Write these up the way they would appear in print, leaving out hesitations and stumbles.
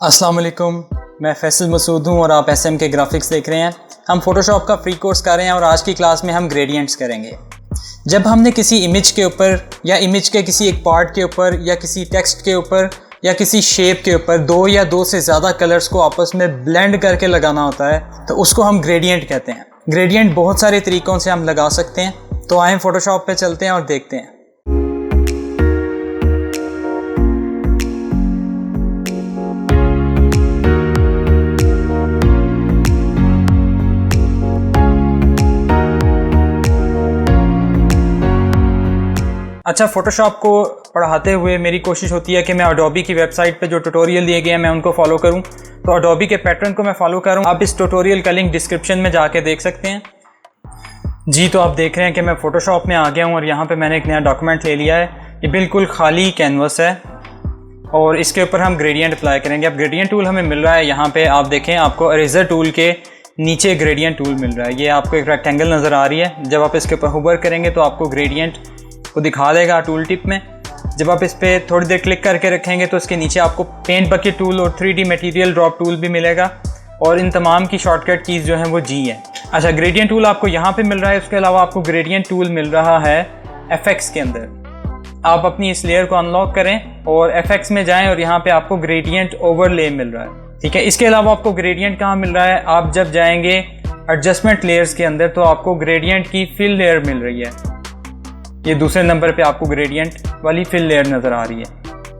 अस्सलाम वालेकुम, मैं फैसल मसूद हूँ और आप SM के ग्राफिक्स देख रहे हैं। हम फोटोशॉप का फ्री कोर्स कर रहे हैं और आज की क्लास में हम ग्रेडियंट्स करेंगे। जब हमने किसी इमेज के ऊपर या इमेज के किसी एक पार्ट के ऊपर या किसी टेक्स्ट के ऊपर या किसी शेप के ऊपर दो या दो से ज़्यादा कलर्स को आपस में ब्लेंड करके लगाना होता है तो उसको हम ग्रेडियंट कहते हैं। ग्रेडियंट बहुत सारे तरीक़ों से हम लगा सकते हैं, तो आए फोटोशॉप पे चलते हैं और देखते हैं। अच्छा, फोटोशॉप को पढ़ाते हुए मेरी कोशिश होती है कि मैं अडोबी की वेबसाइट पे जो ट्यूटोरियल दिए गए हैं मैं उनको फॉलो करूं, तो अडोबी के पैटर्न को मैं फॉलो करूं। आप इस ट्यूटोरियल का लिंक डिस्क्रिप्शन में जाके देख सकते हैं। जी, तो आप देख रहे हैं कि मैं फ़ोटोशॉप में आ गया हूं और यहाँ पे मैंने एक नया डॉक्यूमेंट ले लिया है। ये बिल्कुल खाली कैनवस है और इसके ऊपर हम ग्रेडियंट अप्लाई करेंगे। अब ग्रेडियंट टूल हमें मिल रहा है, यहाँ पर आप देखें आपको इरेजर टूल के नीचे ग्रेडियंट टूल मिल रहा है। ये आपको एक रेक्टेंगल नज़र आ रही है। जब आप इसके ऊपर होवर करेंगे तो आपको ग्रेडियंट को दिखा देगा टूल टिप में। जब आप इस पर थोड़ी देर क्लिक करके रखेंगे तो इसके नीचे आपको पेंट बकेट टूल और 3D मटेरियल ड्रॉप टूल भी मिलेगा और इन तमाम की शॉर्टकट कीज़ जो हैं वो G है। अच्छा, ग्रेडियंट टूल आपको यहाँ पे मिल रहा है। उसके अलावा आपको ग्रेडियंट टूल मिल रहा है FX के अंदर। आप अपनी इस लेयर को अनलॉक करें और FX में जाएँ और यहाँ पर आपको ग्रेडियंट ओवरले मिल रहा है। ठीक है, इसके अलावा आपको ग्रेडियंट कहाँ मिल रहा है? आप जब जाएंगे एडजस्टमेंट लेयर्स के अंदर तो आपको ग्रेडियंट की फिल लेयर मिल रही है। ये दूसरे नंबर पे आपको ग्रेडियंट वाली फिल लेयर नज़र आ रही है।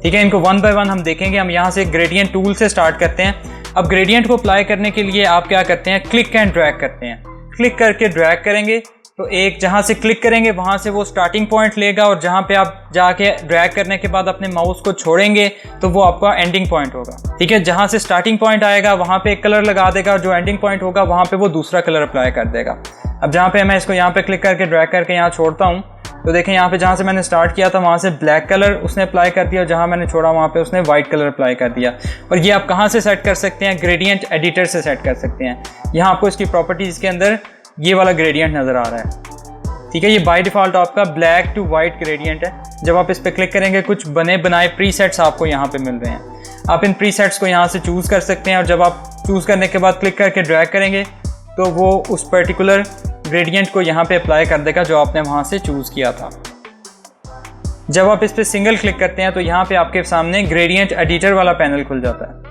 ठीक है, इनको वन बाय वन हम देखेंगे। हम यहाँ से ग्रेडियंट टूल से स्टार्ट करते हैं। अब ग्रेडियंट को अप्लाई करने के लिए आप क्या करते हैं? क्लिक एंड ड्रैग करते हैं। क्लिक करके ड्रैग करेंगे तो एक जहाँ से क्लिक करेंगे वहाँ से वो स्टार्टिंग पॉइंट लेगा और जहाँ पे आप जाके ड्रैग करने के बाद अपने माउस को छोड़ेंगे तो वो आपका एंडिंग पॉइंट होगा। ठीक है, जहाँ से स्टार्टिंग पॉइंट आएगा वहाँ पे एक कलर लगा देगा और जो एंडिंग पॉइंट होगा वहाँ पे वो दूसरा कलर अप्लाई कर देगा। अब जहाँ पे मैं इसको यहाँ पे क्लिक करके ड्रैग करके यहाँ छोड़ता हूँ तो देखें यहाँ पे जहाँ से मैंने स्टार्ट किया था वहाँ से ब्लैक कलर उसने अप्लाई कर दिया और जहाँ मैंने छोड़ा वहाँ पे उसने वाइट कलर अप्लाई कर दिया। और ये आप कहाँ से सेट कर सकते हैं? ग्रेडियंट एडिटर से सेट कर सकते हैं। यहाँ आपको इसकी प्रॉपर्टीज़ के अंदर ये वाला ग्रेडियंट नज़र आ रहा है। ठीक है, ये बाय डिफ़ॉल्ट आपका ब्लैक टू वाइट ग्रेडियंट है। जब आप इस पर क्लिक करेंगे कुछ बने बनाए प्रीसेट्स आपको यहाँ पे मिल रहे हैं। आप इन प्रीसेट्स को यहाँ से चूज़ कर सकते हैं और जब आप चूज़ करने के बाद क्लिक करके ड्रैग करेंगे तो वो उस पर्टिकुलर ग्रेडियंट को यहाँ पे अप्लाई कर देगा जो आपने वहाँ से चूज़ किया था। जब आप इस पर सिंगल क्लिक करते हैं तो यहाँ पे आपके सामने ग्रेडियंट एडिटर वाला पैनल खुल जाता है।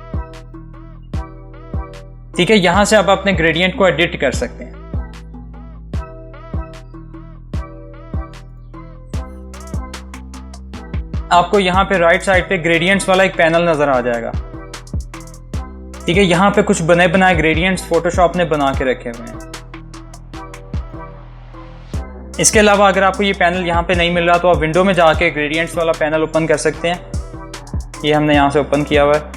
ठीक है, यहाँ से आप अपने ग्रेडियंट को एडिट कर सकते हैं। आपको यहाँ पे राइट साइड पे ग्रेडियंट्स वाला एक पैनल नज़र आ जाएगा। ठीक है, यहाँ पे कुछ बने बनाए ग्रेडियंट्स फोटोशॉप ने बना के रखे हुए हैं। इसके अलावा अगर आपको ये पैनल यहाँ पे नहीं मिल रहा तो आप विंडो में जाके ग्रेडियंट्स वाला पैनल ओपन कर सकते हैं। ये हमने यहाँ से ओपन किया हुआ है।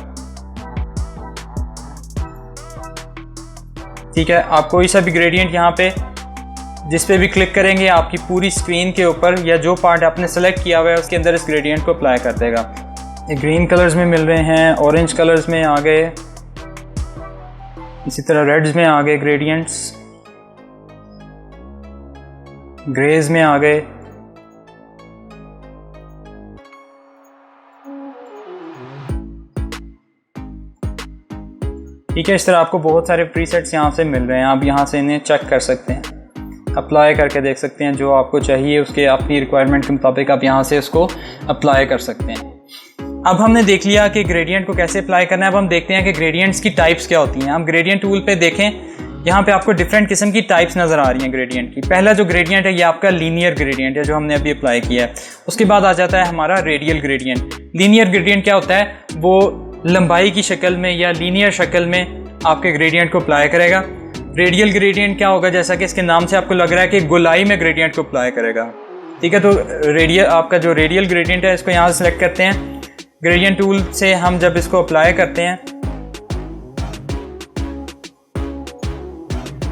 ठीक है, आप कोई सा भी ग्रेडियंट यहाँ पे जिस पे भी क्लिक करेंगे आपकी पूरी स्क्रीन के ऊपर या जो पार्ट आपने सेलेक्ट किया हुआ है उसके अंदर इस ग्रेडियंट को अप्लाई कर देगा। ये ग्रीन कलर्स में मिल रहे हैं, ऑरेंज कलर्स में आ गए, इसी तरह रेड्स में आ गए ग्रेडियंट्स, ग्रेज में आ गए। ठीक है, इस तरह आपको बहुत सारे प्रीसेट्स यहाँ से मिल रहे हैं। आप यहाँ से इन्हें चेक कर सकते हैं, अप्लाई करके देख सकते हैं। जो आपको चाहिए उसके अपनी रिक्वायरमेंट के मुताबिक आप यहाँ से उसको अप्लाई कर सकते हैं। अब हमने देख लिया कि ग्रेडियंट को कैसे अप्लाई करना है। अब हम देखते हैं कि ग्रेडियंट्स की टाइप्स क्या होती हैं। हम ग्रेडियंट टूल पे देखें, यहाँ पे आपको डिफरेंट किस्म की टाइप्स नज़र आ रही हैं ग्रेडियंट की। पहला जो ग्रेडियंट है ये आपका लीनियर ग्रेडियंट है जो हमने अभी अप्लाई किया है। उसके बाद आ जाता है हमारा रेडियल ग्रेडियंट। लीनियर ग्रेडियंट क्या होता है? वो लंबाई की शक्ल में या लीनियर शक्ल में आपके ग्रेडियंट को अप्लाई करेगा। रेडियल ग्रेडियंट क्या होगा? जैसा कि इसके नाम से आपको लग रहा है कि गोलाई में ग्रेडियंट को अप्लाई करेगा। ठीक है, तो रेडियल आपका जो रेडियल ग्रेडियंट है इसको यहाँ से सेलेक्ट करते हैं। ग्रेडियंट टूल से हम जब इसको अप्लाई करते हैं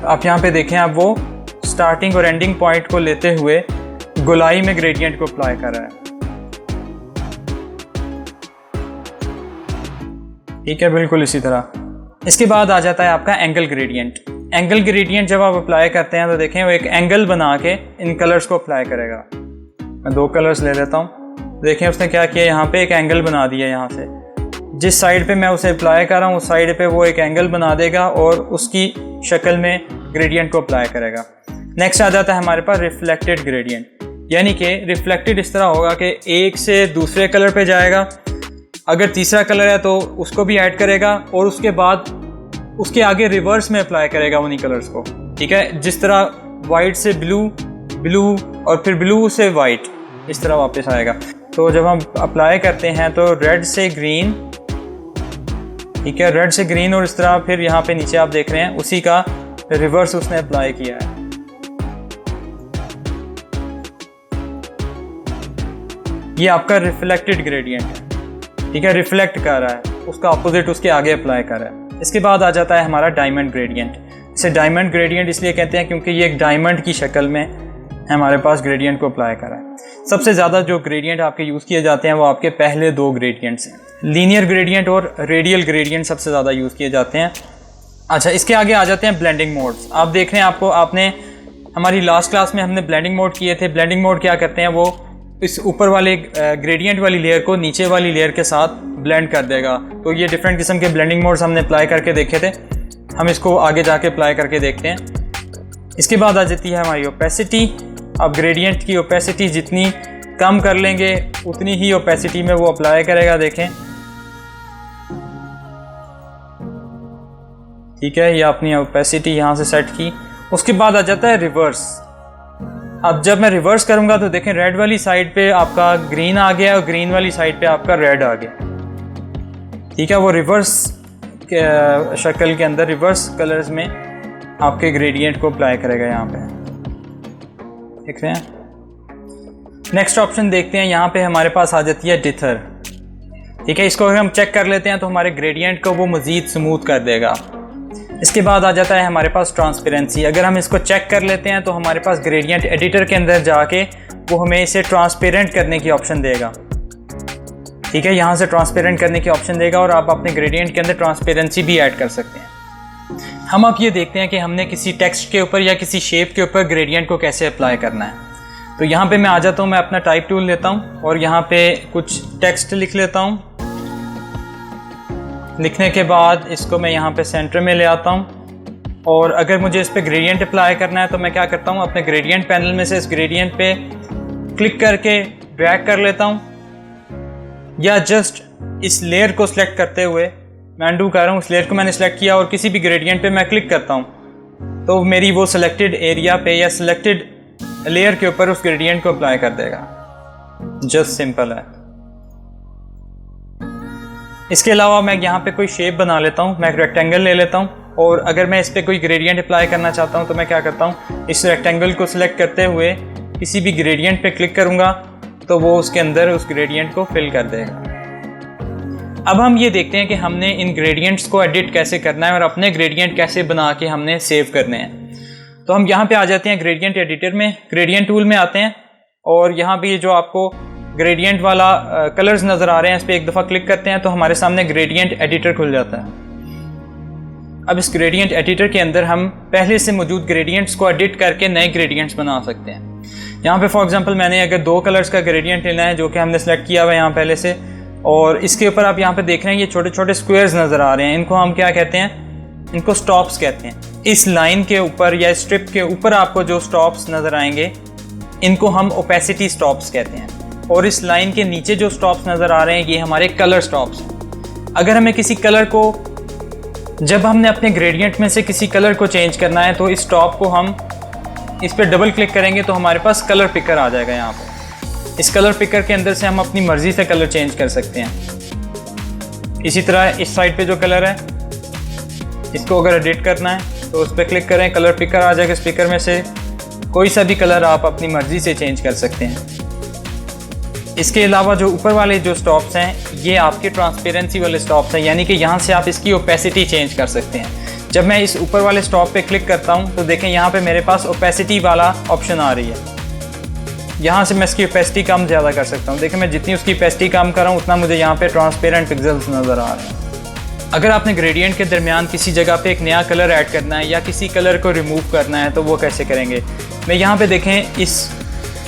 आप यहाँ पे देखें, अब वो स्टार्टिंग और एंडिंग पॉइंट को लेते हुए गोलाई में ग्रेडियंट को अप्लाई कर रहा है। ठीक है, बिल्कुल इसी तरह। इसके बाद आ जाता है आपका एंगल ग्रेडियंट। एंगल ग्रेडियंट जब आप अप्लाई करते हैं तो देखें वो एक एंगल बना के इन कलर्स को अप्लाई करेगा। मैं दो कलर्स ले लेता हूँ। देखें उसने क्या किया, यहाँ पे एक एंगल बना दिया यहाँ से। जिस साइड पे मैं उसे अप्लाई कर रहा हूँ उस साइड पे वो एक एंगल बना देगा और उसकी शक्ल में ग्रेडियंट को अप्लाई करेगा। नेक्स्ट आ जाता है हमारे पास रिफ्लेक्टेड ग्रेडियंट, यानी कि रिफ्लेक्टेड इस तरह होगा कि एक से दूसरे कलर पे जाएगा, अगर तीसरा कलर है तो उसको भी ऐड करेगा और उसके बाद उसके आगे रिवर्स में अप्लाई करेगा उन्हीं कलर्स को। ठीक है, जिस तरह वाइट से ब्लू, ब्लू और फिर ब्लू से वाइट, इस तरह वापस आएगा। तो जब हम अप्लाई करते हैं तो रेड से ग्रीन, ठीक है, रेड से ग्रीन और इस तरह फिर यहाँ पे नीचे आप देख रहे हैं उसी का रिवर्स उसने अप्लाई किया है। ये आपका रिफ्लेक्टेड ग्रेडियंट है, ठीक है, रिफ्लेक्ट कर रहा है, उसका अपोजिट उसके आगे अप्लाई कर रहा है। इसके बाद आ जाता है हमारा डायमंड ग्रेडियंट। इसे डायमंड ग्रेडियंट इसलिए कहते हैं क्योंकि ये एक डायमंड की शक्ल में हमारे पास ग्रेडियंट को अप्लाई कर रहा है। सबसे ज़्यादा जो ग्रेडियंट आपके यूज़ किए जाते हैं वो आपके पहले दो ग्रेडियंट्स हैं, लीनियर ग्रेडियंट और रेडियल ग्रेडियंट सबसे ज़्यादा यूज़ किए जाते हैं। अच्छा, इसके आगे आ जाते हैं ब्लेंडिंग मोड्स। आप देख रहे हैं, आपने हमारी लास्ट क्लास में हमने ब्लेंडिंग मोड किए थे। ब्लेंडिंग मोड क्या करते हैं, वो इस ऊपर वाले ग्रेडियंट वाली लेयर को नीचे वाली लेयर के साथ ब्लेंड कर देगा। तो ये डिफरेंट किस्म के ब्लेंडिंग मोड्स हमने अप्लाई करके देखे थे, हम इसको आगे जाके अप्लाई करके देखते हैं। इसके बाद आ जाती है हमारी ओपेसिटी। अब ग्रेडियंट की ओपेसिटी जितनी कम कर लेंगे उतनी ही ओपेसिटी में वो अप्लाई करेगा। देखें, ठीक है, ये अपनी ओपेसिटी यहाँ से सेट की। उसके बाद आ जाता है रिवर्स। अब जब मैं रिवर्स करूंगा तो देखें, रेड वाली साइड पे आपका ग्रीन आ गया और ग्रीन वाली साइड पे आपका रेड आ गया। ठीक है, वो रिवर्स के शक्ल के अंदर रिवर्स कलर्स में आपके ग्रेडियंट को अप्लाई करेगा। यहाँ पे देख रहे हैं। नेक्स्ट ऑप्शन देखते हैं, यहाँ पे हमारे पास आ जाती है डिथर। ठीक है, इसको अगर हम चेक कर लेते हैं तो हमारे ग्रेडियंट को वो मज़ीद स्मूथ कर देगा। इसके बाद आ जाता है हमारे पास ट्रांसपेरेंसी। अगर हम इसको चेक कर लेते हैं तो हमारे पास ग्रेडियंट एडिटर के अंदर जाके वो हमें इसे ट्रांसपेरेंट करने की ऑप्शन देगा। ठीक है, यहाँ से ट्रांसपेरेंट करने की ऑप्शन देगा और आप अपने ग्रेडियंट के अंदर ट्रांसपेरेंसी भी ऐड कर सकते हैं। हम अब ये देखते हैं कि हमने किसी टेक्स्ट के ऊपर या किसी शेप के ऊपर ग्रेडियंट को कैसे अप्लाई करना है। तो यहाँ पे मैं आ जाता हूँ, मैं अपना टाइप टूल लेता हूँ और यहाँ पे कुछ टेक्स्ट लिख लेता हूँ। लिखने के बाद इसको मैं यहाँ पे सेंटर में ले आता हूँ और अगर मुझे इस पर ग्रेडियंट अप्लाई करना है तो मैं क्या करता हूँ, अपने ग्रेडियंट पैनल में से इस ग्रेडियंट पे क्लिक करके ड्रैग कर लेता हूँ, या जस्ट इस लेयर को सिलेक्ट करते हुए मैं अनडू कर रहा हूँ, उस लेयर को मैंने सेलेक्ट किया और किसी भी ग्रेडियंट पे मैं क्लिक करता हूँ तो मेरी वो सिलेक्टेड एरिया पे या सिलेक्टेड लेयर के ऊपर उस ग्रेडियंट को अप्लाई कर देगा। जस्ट सिंपल है। इसके अलावा मैं यहाँ पे कोई शेप बना लेता हूँ, मैं एक रेक्टेंगल ले लेता हूँ और अगर मैं इस पर कोई ग्रेडियंट अप्लाई करना चाहता हूँ तो मैं क्या करता हूँ, इस रेक्टेंगल को सिलेक्ट करते हुए किसी भी ग्रेडियंट पे क्लिक करूँगा तो वो उसके अंदर उस ग्रेडियंट को फिल कर देगा। अब हम ये देखते हैं कि हमने इन ग्रेडियंट्स को एडिट कैसे करना है और अपने ग्रेडियंट कैसे बना के हमने सेव करने हैं। तो हम यहाँ पे आ जाते हैं ग्रेडियंट एडिटर में, ग्रेडियंट टूल में आते हैं और यहाँ पे जो आपको ग्रेडियंट वाला कलर्स नज़र आ रहे हैं इस पर एक दफ़ा क्लिक करते हैं तो हमारे सामने ग्रेडियंट एडिटर खुल जाता है। अब इस ग्रेडियंट एडिटर के अंदर हम पहले से मौजूद ग्रेडियंट्स को एडिट करके नए ग्रेडियंट्स बना सकते हैं। यहाँ पे फॉर एग्जांपल मैंने अगर दो कलर्स का ग्रेडियंट लेना है जो कि हमने सेलेक्ट किया हुआ है यहाँ पहले से, और इसके ऊपर आप यहाँ पे देख रहे हैं ये छोटे छोटे स्क्वायर्स नज़र आ रहे हैं, इनको हम क्या कहते हैं, इनको स्टॉप्स कहते हैं। इस लाइन के ऊपर या स्ट्रिप के ऊपर आपको जो स्टॉप्स नज़र आएंगे इनको हम ओपेसिटी स्टॉप्स कहते हैं, और इस लाइन के नीचे जो स्टॉप्स नज़र आ रहे हैं ये हमारे कलर स्टॉप्स हैं। अगर हमें किसी कलर को, जब हमने अपने ग्रेडियंट में से किसी कलर को चेंज करना है तो इस स्टॉप को हम इस पर डबल क्लिक करेंगे तो हमारे पास कलर पिकर आ जाएगा। यहाँ पर इस कलर पिकर के अंदर से हम अपनी मर्ज़ी से कलर चेंज कर सकते हैं। इसी तरह इस साइड पे जो कलर है इसको अगर एडिट करना है तो उस पर क्लिक करें, कलर पिकर आ जाएगा। स्पीकर में से कोई सा भी कलर आप अपनी मर्ज़ी से चेंज कर सकते हैं। इसके अलावा जो ऊपर वाले जो स्टॉप्स हैं ये आपके ट्रांसपेरेंसी वाले स्टॉप्स हैं, यानी कि यहाँ से आप इसकी ओपेसिटी चेंज कर सकते हैं। जब मैं इस ऊपर वाले स्टॉप पे क्लिक करता हूँ तो देखें यहाँ पे मेरे पास ओपेसिटी वाला ऑप्शन आ रही है। यहाँ से मैं इसकी ओपेसिटी कम ज़्यादा कर सकता हूँ। देखें मैं जितनी उसकी ओपेसिटी कम कर रहा हूँ उतना मुझे यहाँ पे ट्रांसपेरेंट पिक्सेल्स नज़र आ रहे हैं। अगर आपने ग्रेडियंट के दरमियान किसी जगह पे एक नया कलर ऐड करना है या किसी कलर को रिमूव करना है तो वो कैसे करेंगे। मैं यहाँ पे देखें इस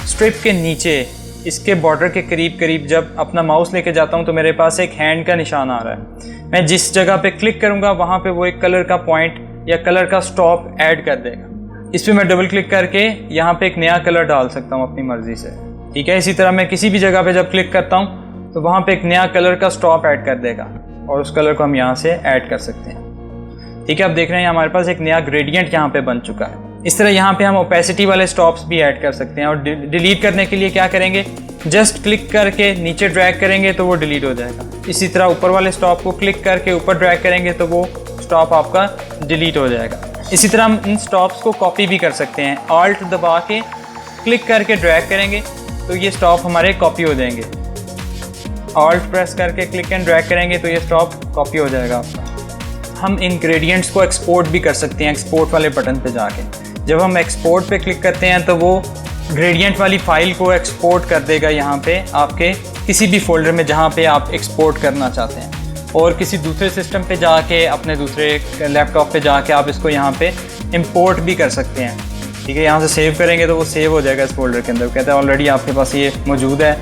स्ट्रिप के नीचे इसके बॉर्डर के करीब करीब जब अपना माउस लेके जाता हूँ तो मेरे पास एक हैंड का निशान आ रहा है। मैं जिस जगह पे क्लिक करूँगा वहाँ पे वो एक कलर का पॉइंट या कलर का स्टॉप ऐड कर देगा। इस पर मैं डबल क्लिक करके यहाँ पे एक नया कलर डाल सकता हूँ अपनी मर्ज़ी से, ठीक है। इसी तरह मैं किसी भी जगह पे जब क्लिक करता हूँ तो वहाँ पे एक नया कलर का स्टॉप ऐड कर देगा और उस कलर को हम यहाँ से ऐड कर सकते हैं, ठीक है। अब देख रहे हैं हमारे पास एक नया ग्रेडियंट यहाँ पे बन चुका है। इस तरह यहाँ पे हम ओपेसिटी वाले स्टॉप्स भी ऐड कर सकते हैं। और डिलीट करने के लिए क्या करेंगे, जस्ट क्लिक करके नीचे ड्रैग करेंगे तो वो डिलीट हो जाएगा। इसी तरह ऊपर वाले स्टॉप को क्लिक करके ऊपर ड्रैग करेंगे तो वो स्टॉप आपका डिलीट हो जाएगा। इसी तरह हम इन स्टॉप्स को कॉपी भी कर सकते हैं। ऑल्ट दबा के क्लिक करके ड्रैग करेंगे तो ये स्टॉप हमारे कॉपी हो जाएंगे। ऑल्ट प्रेस करके क्लिक एंड ड्रैग करेंगे तो ये स्टॉप कॉपी हो जाएगा आपका। हम इंग्रेडिएंट्स को एक्सपोर्ट भी कर सकते हैं एक्सपोर्ट वाले बटन पे जाके। जब हम एक्सपोर्ट पे क्लिक करते हैं तो वो ग्रेडियंट वाली फ़ाइल को एक्सपोर्ट कर देगा यहाँ पे आपके किसी भी फोल्डर में जहाँ पे आप एक्सपोर्ट करना चाहते हैं। और किसी दूसरे सिस्टम पे जाके अपने दूसरे लैपटॉप पे जाके आप इसको यहाँ पे इंपोर्ट भी कर सकते हैं, ठीक है। यहाँ से सेव करेंगे तो वो सेव हो जाएगा इस फोल्डर के अंदर। कहते हैं ऑलरेडी आपके पास ये मौजूद है,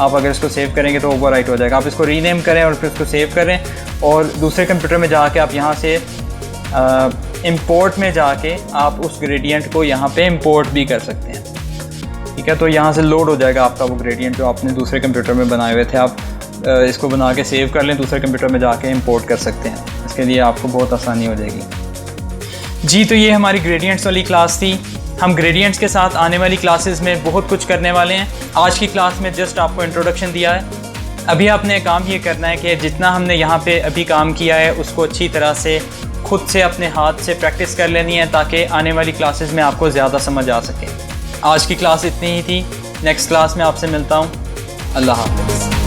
आप अगर इसको सेव करेंगे तो ओवरराइट हो जाएगा। आप इसको रीनेम करें और फिर इसको सेव करें और दूसरे कंप्यूटर में जाके आप यहाँ से इंपोर्ट में जाके आप उस ग्रेडियंट को यहाँ पे इंपोर्ट भी कर सकते हैं, ठीक है। तो यहाँ से लोड हो जाएगा आपका वो ग्रेडियंट जो आपने दूसरे कंप्यूटर में बनाए हुए थे। आप इसको बना के सेव कर लें, दूसरे कंप्यूटर में जाके इंपोर्ट कर सकते हैं। इसके लिए आपको बहुत आसानी हो जाएगी जी। तो ये हमारी ग्रेडियंट्स वाली क्लास थी। हम ग्रेडियंट्स के साथ आने वाली क्लासेस में बहुत कुछ करने वाले हैं। आज की क्लास में जस्ट आपको इंट्रोडक्शन दिया है। अभी आपने काम ये करना है कि जितना हमने यहाँ पे अभी काम किया है उसको अच्छी तरह से खुद से अपने हाथ से प्रैक्टिस कर लेनी है ताकि आने वाली क्लासेस में आपको ज़्यादा समझ आ सके। आज की क्लास इतनी ही थी। नेक्स्ट क्लास में आपसे मिलता हूँ। अल्लाह हाफ़िज़।